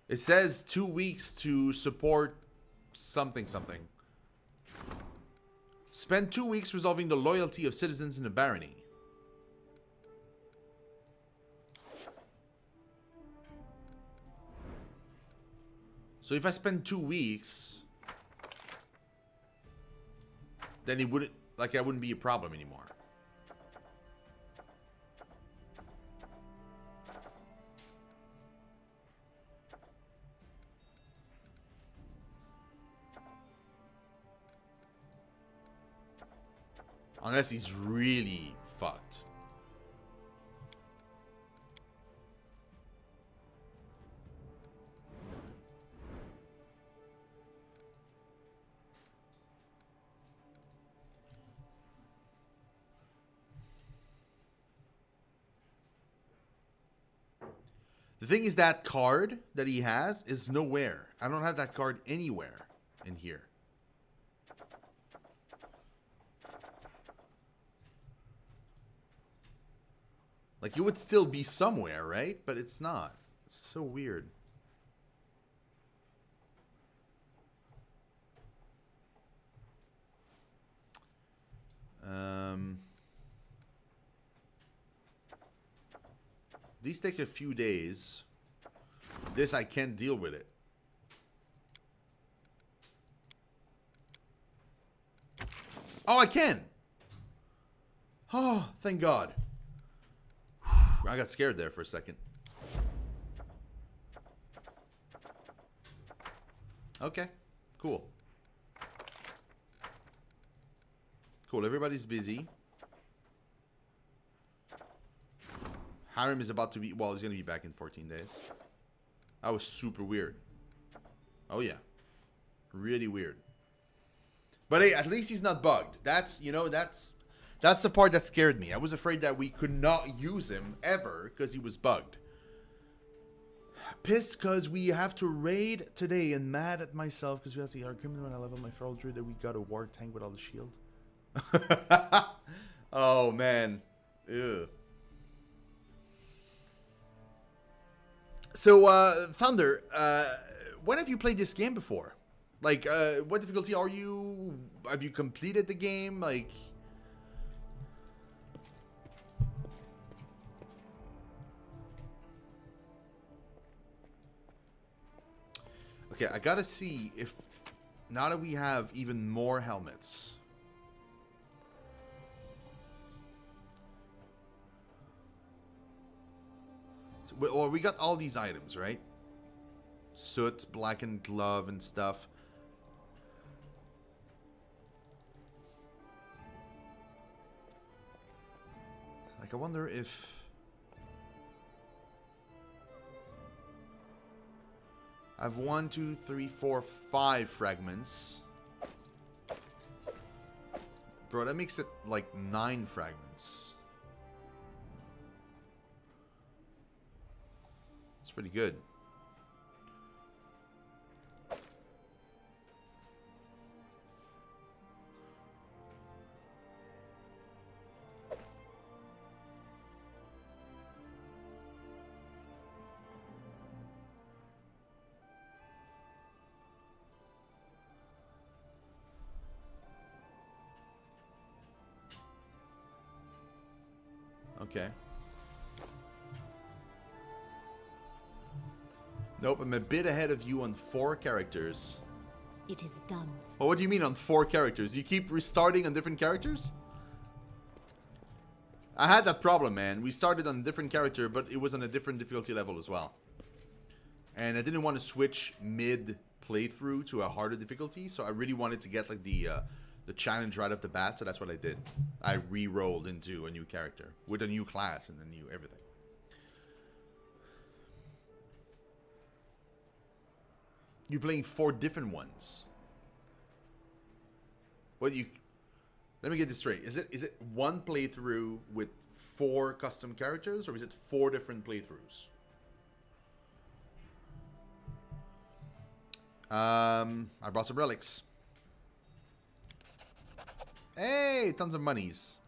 It says 2 weeks to support something something. Spend 2 weeks resolving the loyalty of citizens in the barony. So if I spend 2 weeks, then it wouldn't, like, I wouldn't be a problem anymore. Unless he's really fucked. The thing is, that card that he has is nowhere. I don't have that card anywhere in here. Like, it would still be somewhere, right? But it's not. It's so weird. These take a few days. This, I can't deal with it. Oh, I can! Oh, thank God. I got scared there for a second. Okay, cool. Cool, everybody's busy. Hiram is about to be... Well, he's going to be back in 14 days. That was super weird. Oh, yeah. Really weird. But hey, at least he's not bugged. That's, you know, that's the part that scared me. I was afraid that we could not use him ever because he was bugged. Pissed because we have to raid today and mad at myself because we have to argument when I level my feral druid that we got a war tank without a shield. Oh, man. Ew. So, Thunder, when have you played this game before? Like, what difficulty are you? Have you completed the game? Like... Okay, I gotta see if... Now that we have even more helmets... Well, we got all these items, right? Soot, blackened glove, and stuff. Like, I wonder if... I have 1, 2, 3, 4, 5 fragments. Bro, that makes it like 9 fragments. It's pretty good. Okay. Nope, I'm a bit ahead of you on 4 characters. It is done. Well, what do you mean on 4 characters? You keep restarting on different characters? I had that problem, man. We started on a different character, but it was on a different difficulty level as well. And I didn't want to switch mid-playthrough to a harder difficulty, so I really wanted to get like the challenge right off the bat, so that's what I did. I re-rolled into a new character with a new class and a new everything. You're playing 4 different ones. What you... Let me get this straight. Is it one playthrough with 4 custom characters, or is it 4 different playthroughs? I brought some relics. Hey, tons of monies.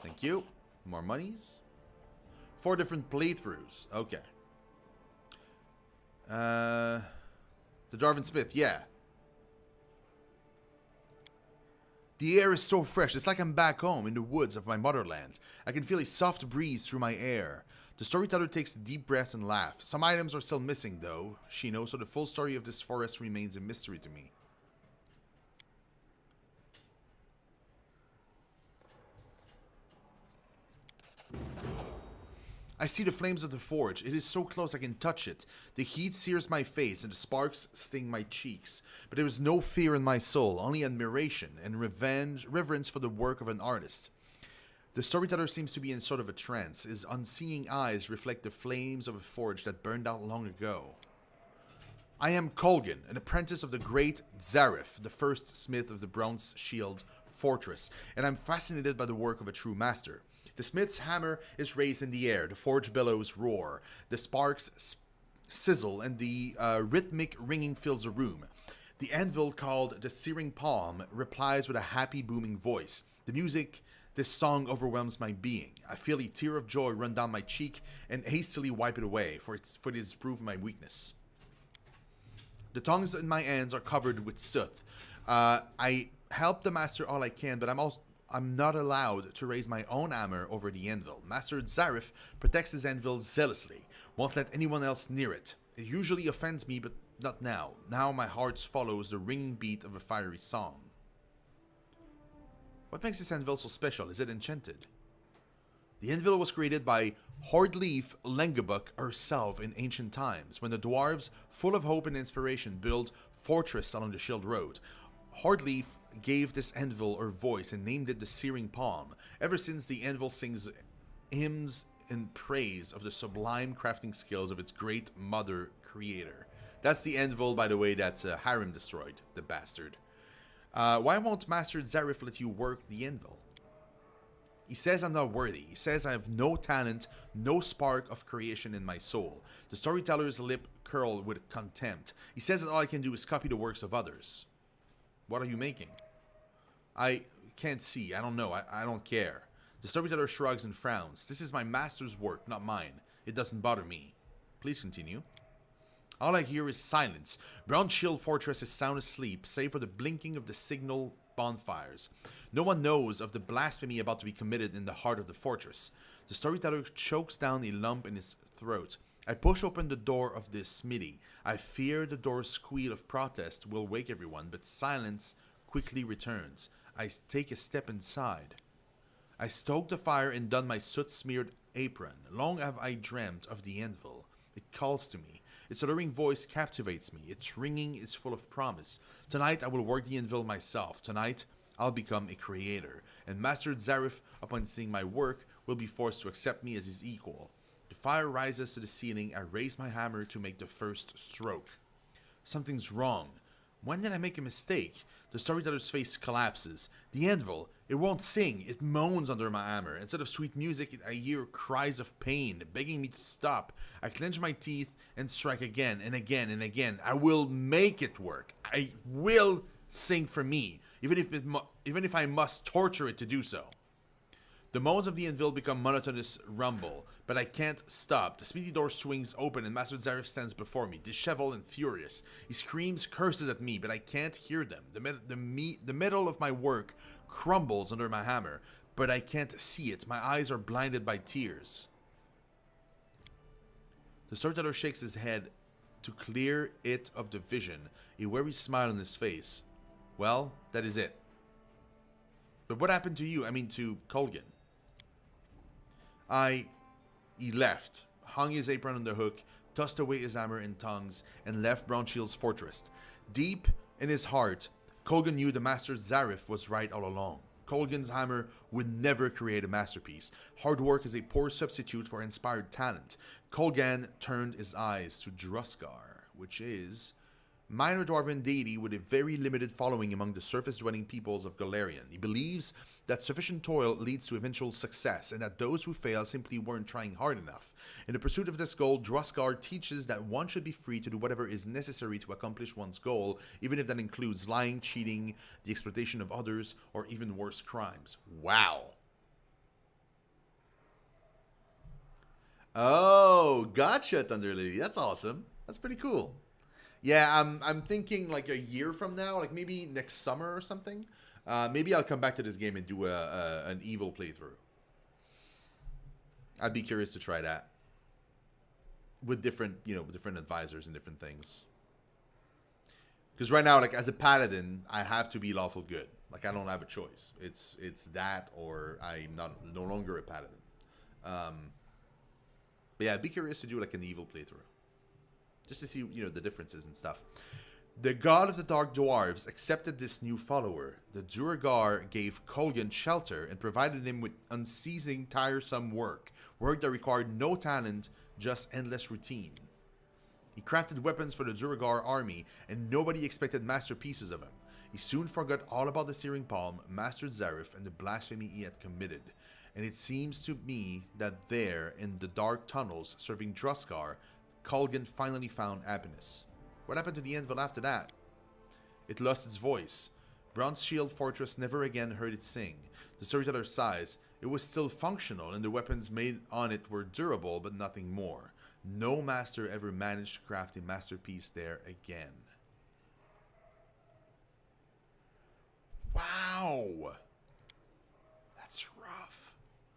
Thank you. More monies. 4 different playthroughs. Okay. The Darwin Smith, yeah. The air is so fresh, it's like I'm back home in the woods of my motherland. I can feel a soft breeze through my air. The storyteller takes a deep breath and laughs. Some items are still missing, though, Shino, so the full story of this forest remains a mystery to me. I see the flames of the forge. It is so close I can touch it. The heat sears my face and the sparks sting my cheeks. But there is no fear in my soul, only admiration and reverence for the work of an artist. The storyteller seems to be in sort of a trance. His unseeing eyes reflect the flames of a forge that burned out long ago. I am Colgan, an apprentice of the great Zarif, the first smith of the Bronze Shield Fortress, and I'm fascinated by the work of a true master. The smith's hammer is raised in the air, the forge bellows roar, the sparks sizzle, and the rhythmic ringing fills the room. The anvil, called the Searing Palm, replies with a happy booming voice. The music, this song overwhelms my being. I feel a tear of joy run down my cheek and hastily wipe it away, for it has proved my weakness. The tongs in my hands are covered with soot. I help the master all I can, but I'm not allowed to raise my own hammer over the anvil. Master Zarif protects his anvil zealously, won't let anyone else near it. It usually offends me, but not now. Now my heart follows the ringing beat of a fiery song. What makes this anvil so special? Is it enchanted? The anvil was created by Hordleaf Lengebuk herself in ancient times, when the dwarves, full of hope and inspiration, built fortress along the Shield Road. Hordleaf gave this anvil her voice and named it the Searing Palm. Ever since, the anvil sings hymns in praise of the sublime crafting skills of its great mother creator. That's the anvil, by the way, that Harrim destroyed, the bastard. Why won't Master Zarif let you work the anvil? He says I'm not worthy. He says I have no talent, no spark of creation in my soul. The storyteller's lip curled with contempt. He says that all I can do is copy the works of others. What are you making? I can't see. I don't know. I don't care. The storyteller shrugs and frowns. This is my master's work, not mine. It doesn't bother me. Please continue. All I hear is silence. Bronze Shield Fortress is sound asleep, save for the blinking of the signal bonfires. No one knows of the blasphemy about to be committed in the heart of the fortress. The storyteller chokes down a lump in his throat. I push open the door of the smithy. I fear the door's squeal of protest will wake everyone, but silence quickly returns. I take a step inside. I stoke the fire and don my soot-smeared apron. Long have I dreamt of the anvil. It calls to me. Its alluring voice captivates me. Its ringing is full of promise. Tonight I will work the anvil myself. Tonight I'll become a creator. And Master Zarif, upon seeing my work, will be forced to accept me as his equal. The fire rises to the ceiling. I raise my hammer to make the first stroke. Something's wrong. When did I make a mistake? The storyteller's face collapses. The anvil, it won't sing. It moans under my hammer. Instead of sweet music, I hear cries of pain, begging me to stop. I clench my teeth and strike again and again and again. I will make it work. I will sing for me, even if I must torture it to do so. The moans of the anvil become monotonous rumble, but I can't stop. The smithy door swings open and Master Zarif stands before me, disheveled and furious. He screams curses at me, but I can't hear them. The metal of my work crumbles under my hammer, but I can't see it. My eyes are blinded by tears. The storyteller shakes his head to clear it of the vision, a weary smile on his face. Well, that is it. But what happened to you? I mean, to Colgan. He left, hung his apron on the hook, tossed away his hammer and tongs, and left Bronze Shield's fortress. Deep in his heart, Colgan knew the Master Zarif was right all along. Colgan's hammer would never create a masterpiece. Hard work is a poor substitute for inspired talent. Colgan turned his eyes to Druskar, which is minor dwarven deity with a very limited following among the surface-dwelling peoples of Golarion. He believes that sufficient toil leads to eventual success, and that those who fail simply weren't trying hard enough. In the pursuit of this goal, Druskar teaches that one should be free to do whatever is necessary to accomplish one's goal, even if that includes lying, cheating, the exploitation of others, or even worse crimes. Wow. Oh, gotcha, Thunder Lady. That's awesome. That's pretty cool. Yeah, I'm thinking like a year from now, like maybe next summer or something. Maybe I'll come back to this game and do an evil playthrough. I'd be curious to try that with different, with different advisors and different things. Because right now, like as a paladin, I have to be lawful good. Like I don't have a choice. It's that or I'm no longer a paladin. But yeah, I'd be curious to do like an evil playthrough. Just to see, the differences and stuff. The god of the Dark Dwarves accepted this new follower. The Duergar gave Kolgan shelter and provided him with unceasing, tiresome work that required no talent, just endless routine. He crafted weapons for the Duergar army, and nobody expected masterpieces of him. He soon forgot all about the Searing Palm, mastered Zareth, and the blasphemy he had committed. And it seems to me that there, in the dark tunnels serving Droskar, Kolgan finally found happiness. What happened to the Anvil after that? It lost its voice. Bronze Shield Fortress never again heard it sing. The storyteller sighs. It was still functional, and the weapons made on it were durable, but nothing more. No master ever managed to craft a masterpiece there again. Wow! That's rough.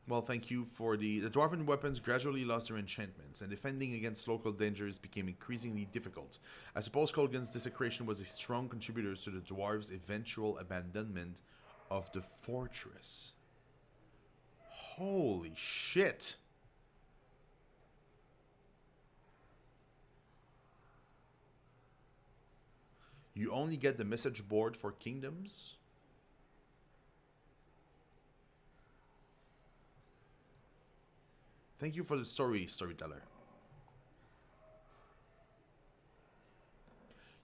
Well, thank you for the dwarven weapons gradually lost their enchantments, and defending against local dangers became increasingly difficult. I suppose Kolgan's desecration was a strong contributor to the dwarves' eventual abandonment of the fortress. Holy shit! You only get the message board for kingdoms? Thank you for the storyteller.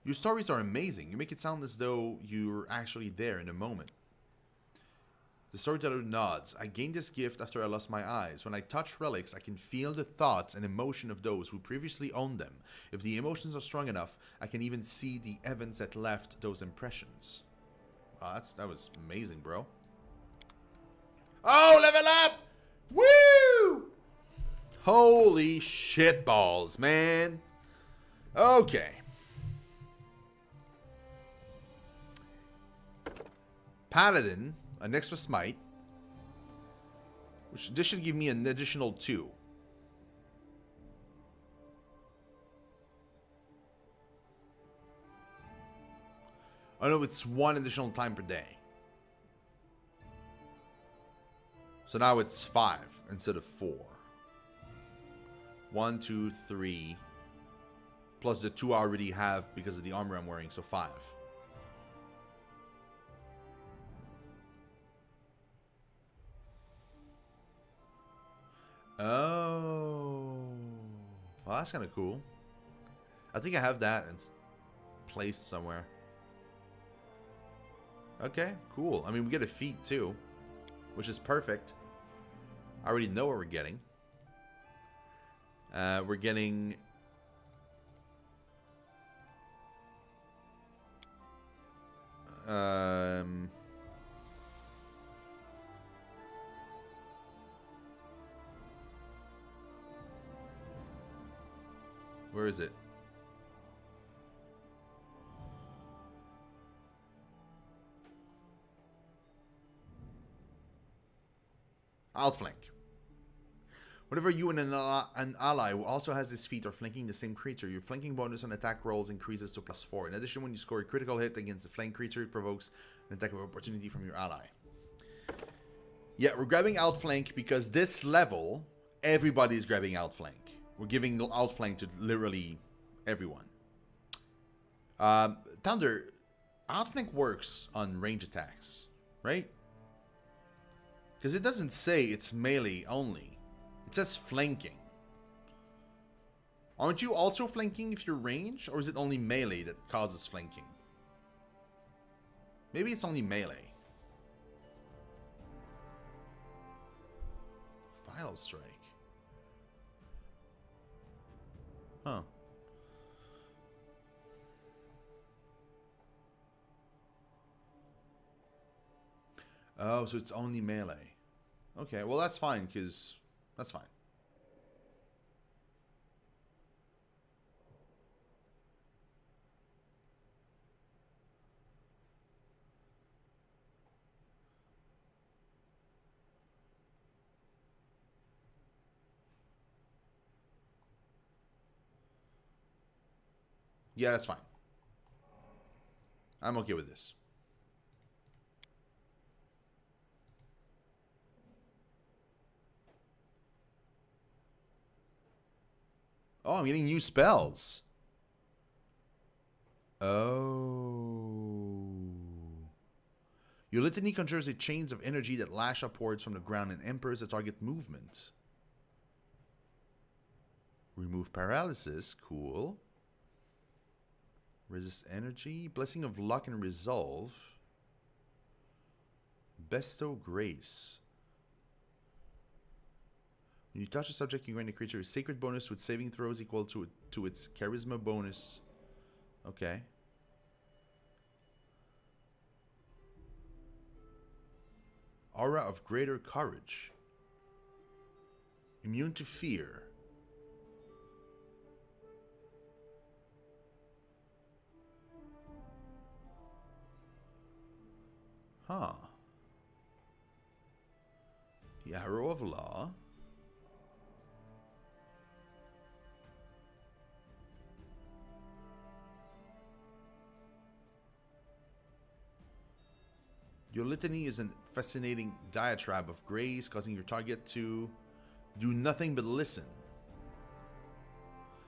Your stories are amazing. You make it sound as though you're actually there in a moment. The storyteller nods. I gained this gift after I lost my eyes. When I touch relics, I can feel the thoughts and emotion of those who previously owned them. If the emotions are strong enough, I can even see the events that left those impressions. Wow, that was amazing, bro. Oh, level up! Woo! Holy shit balls, man. Okay. Paladin, an extra smite. Which this should give me an additional 2. Oh no, it's 1 additional time per day. So now it's 5 instead of 4. 1, 2, 3. Plus the 2 I already have because of the armor I'm wearing, so 5. Oh. Well, that's kind of cool. I think I have that placed somewhere. Okay, cool. I mean, we get a feat too, which is perfect. I already know what we're getting. We're getting... Where is it? Outflank. Whenever you and an ally who also has this feat are flanking the same creature, your flanking bonus on attack rolls increases to +4. In addition, when you score a critical hit against the flank creature, it provokes an attack of opportunity from your ally. Yeah, we're grabbing outflank because this level, everybody is grabbing outflank. We're giving outflank to literally everyone. Thunder, outflank works on range attacks, right? Because it doesn't say it's melee only. It says flanking. Aren't you also flanking if you're range? Or is it only melee that causes flanking? Maybe it's only melee. Final strike. Huh. Oh, so it's only melee. Okay, well that's fine, because... That's fine. Yeah, that's fine. I'm okay with this. Oh, I'm getting new spells. Oh. Your litany conjures a chains of energy that lash upwards from the ground and impairs the target movement. Remove paralysis. Cool. Resist energy. Blessing of luck and resolve. Bestow grace. When you touch a subject, you grant a creature a sacred bonus with saving throws equal to its charisma bonus. Okay. Aura of greater courage. Immune to fear. Huh. The Arrow of Law. Your litany is a fascinating diatribe of grace, causing your target to do nothing but listen.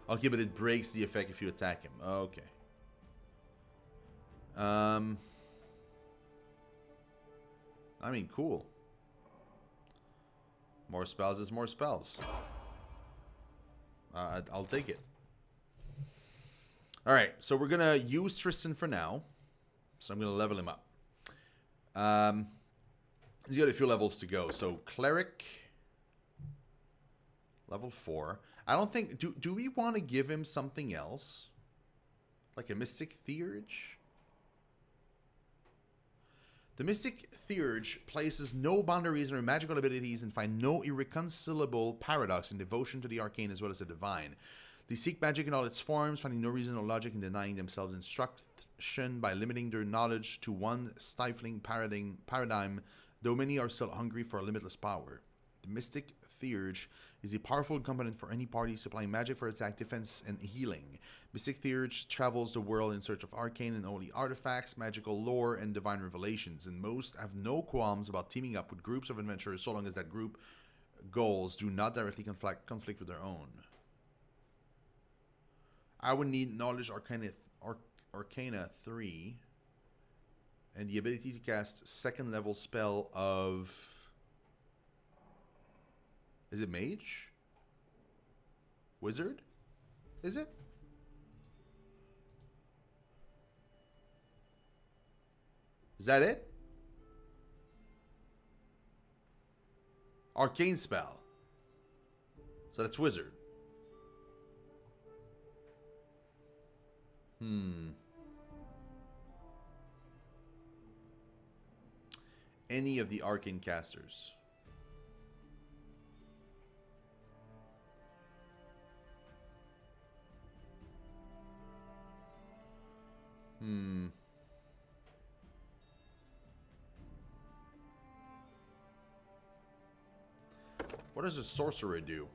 Okay, but it breaks the effect if you attack him. Okay. I mean, cool. More spells is more spells. I'll take it. Alright, so we're going to use Tristan for now. So I'm going to level him up. He's got a few levels to go. So, Cleric. Level 4. I don't think... Do we want to give him something else? Like a Mystic Theurge? The Mystic Theurge places no boundaries on her magical abilities and find no irreconcilable paradox in devotion to the arcane as well as the divine. They seek magic in all its forms, finding no reason or logic in denying themselves instruction by limiting their knowledge to one stifling paradigm, though many are still hungry for limitless power. The Mystic Theurge is a powerful component for any party supplying magic for attack, defense, and healing. Mystic Theurge travels the world in search of arcane and holy artifacts, magical lore, and divine revelations, and most have no qualms about teaming up with groups of adventurers so long as that group goals do not directly conflict with their own. I would need Knowledge Arcana 3 and the ability to cast second level spell of... Is it Mage? Wizard? Is it? Is that it? Arcane spell. So that's Wizard. Any of the arcane casters. What does a sorcerer do?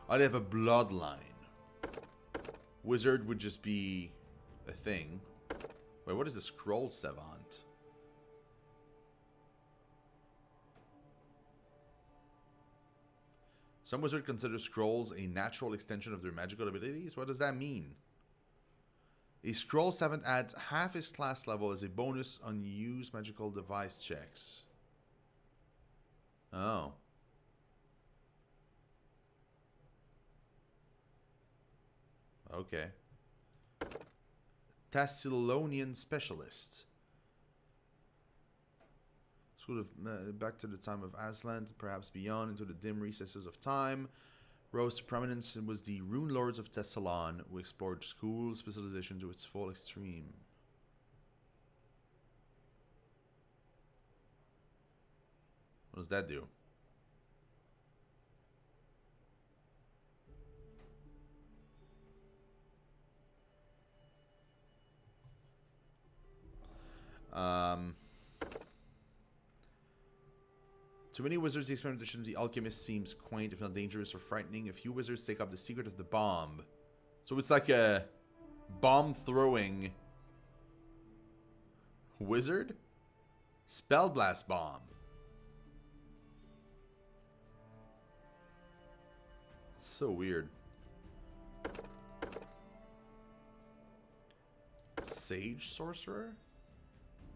I'd have a bloodline. Wizard would just be a thing. Wait, what is a scroll savant? Some wizard consider scrolls a natural extension of their magical abilities. What does that mean? A scroll savant adds half his class level as a bonus on used magical device checks. Oh. Okay. Thessalonian specialist. Sort of back to the time of Aslan, perhaps beyond, into the dim recesses of time. Rose to prominence and was the Rune Lords of Thessalon, who explored school specialization to its full extreme. What does that do? To many wizards, the experimentation of the alchemist seems quaint, if not dangerous or frightening. A few wizards take up the secret of the bomb. So it's like a bomb-throwing wizard? Spell Blast Bomb. So weird. Sage Sorcerer?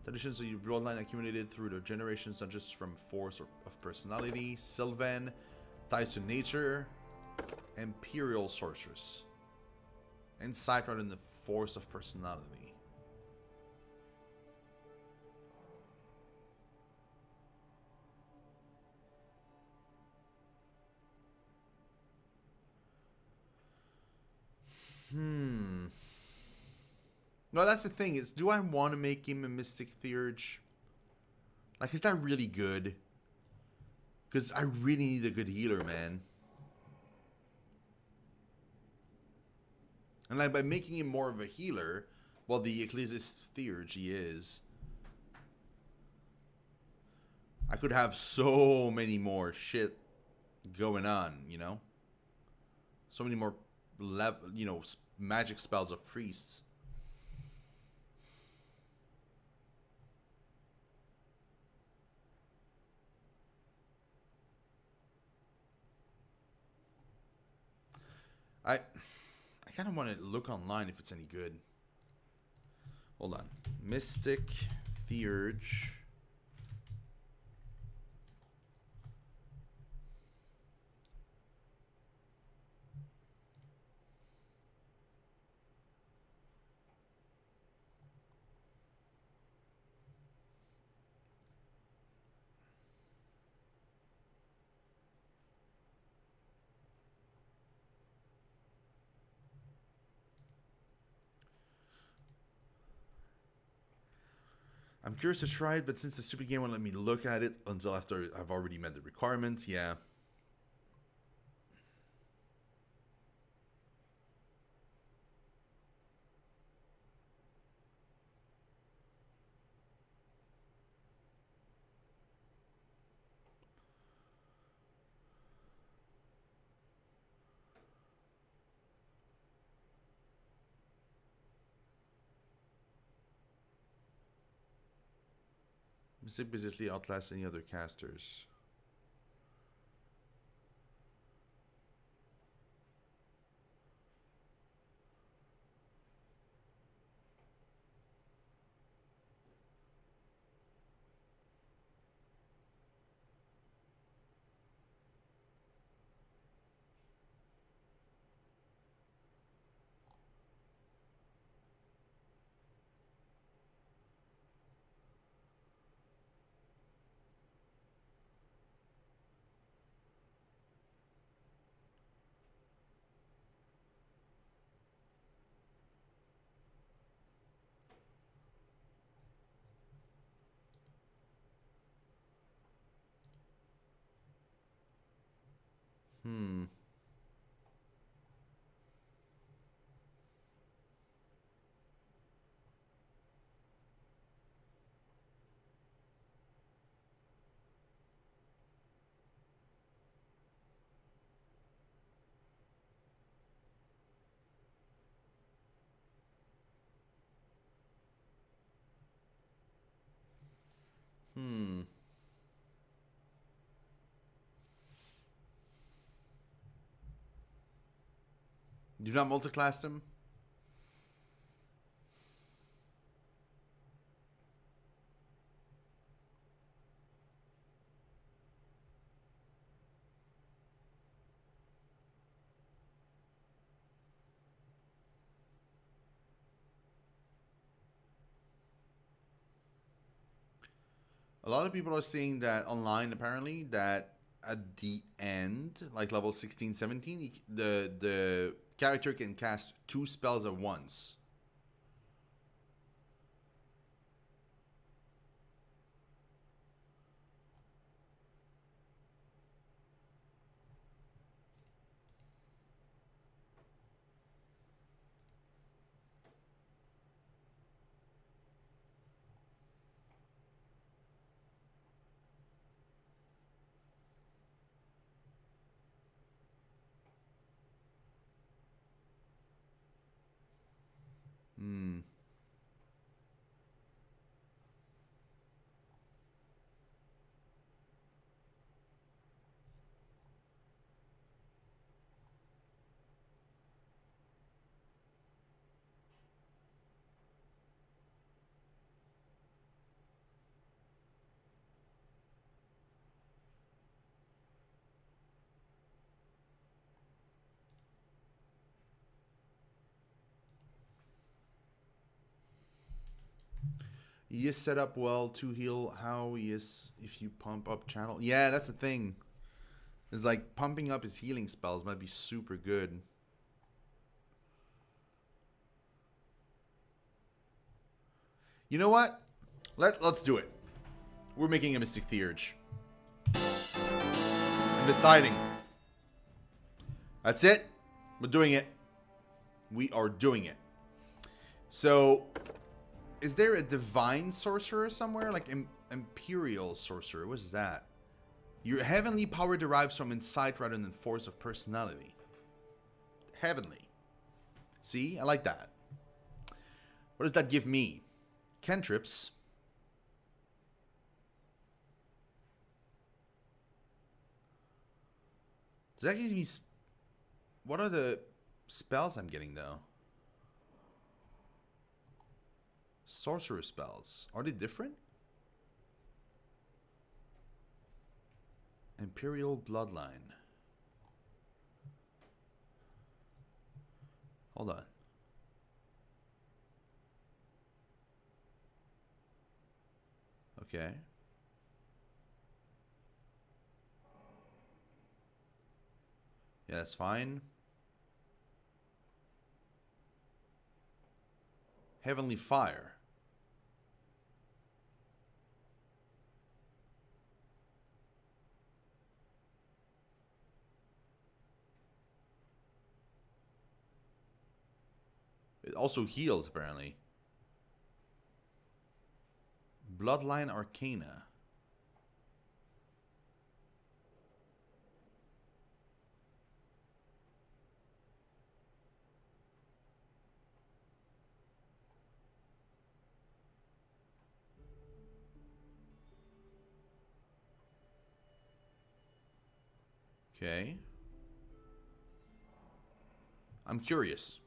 Traditions of your bloodline accumulated through the generations, not just from force or of personality. Sylvan, ties to nature. Imperial Sorceress. Insight rather than the force of personality. No, that's the thing, is do I want to make him a Mystic Theurge? Like, is that really good? Because I really need a good healer, man. And like, by making him more of a healer, well, the Ecclesiast Theurge he is, I could have so many more shit going on, you know? So many more, magic spells of priests. I kind of want to look online if it's any good. Hold on. Mystic Theurge. I'm curious to try it, but since the stupid game won't let me look at it until after I've already met the requirements, yeah. Mystic basically outlasts any other casters. Hmm. Hmm. Do not multiclass them? A lot of people are saying that online, apparently, that at the end, like level 16, 17, the character can cast 2 spells at once. He is set up well to heal. How he is if you pump up channel. Yeah, that's the thing. It's like pumping up his healing spells might be super good. You know what? Let's do it. We're making a Mystic Theurge. I'm deciding. That's it. We're doing it. We are doing it. So, is there a divine sorcerer somewhere? Like imperial sorcerer? What is that? Your heavenly power derives from insight rather than force of personality. Heavenly. See? I like that. What does that give me? Cantrips. Does that give me... What are the spells I'm getting, though? Sorcerer spells. Are they different? Imperial Bloodline. Hold on. Okay. Yeah, that's fine. Heavenly Fire. It also heals, apparently. Bloodline Arcana. Okay. I'm curious.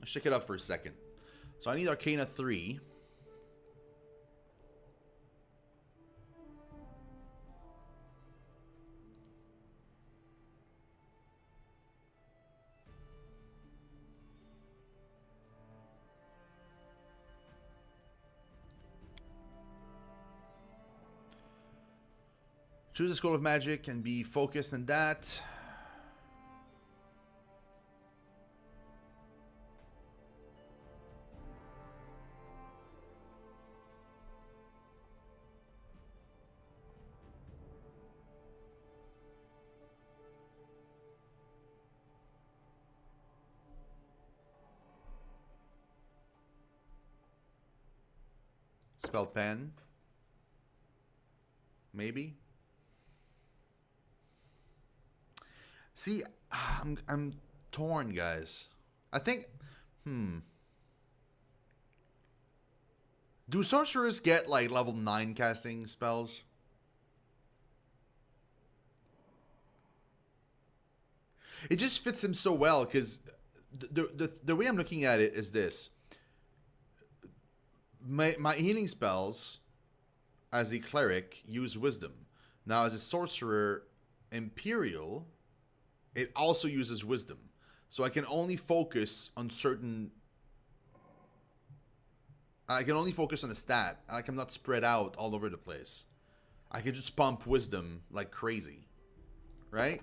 Let's check it up for a second. So I need Arcana 3. Choose a Scroll of Magic and be focused on that. Spell pen. Maybe. See, I'm torn, guys. I think, do sorcerers get like level 9 casting spells? It just fits him so well because the way I'm looking at it is this. My healing spells as a cleric use wisdom. Now as a sorcerer, Imperial, it also uses wisdom. So I can only focus on certain... I can only focus on a stat. Like I'm not spread out all over the place. I can just pump wisdom like crazy. Right?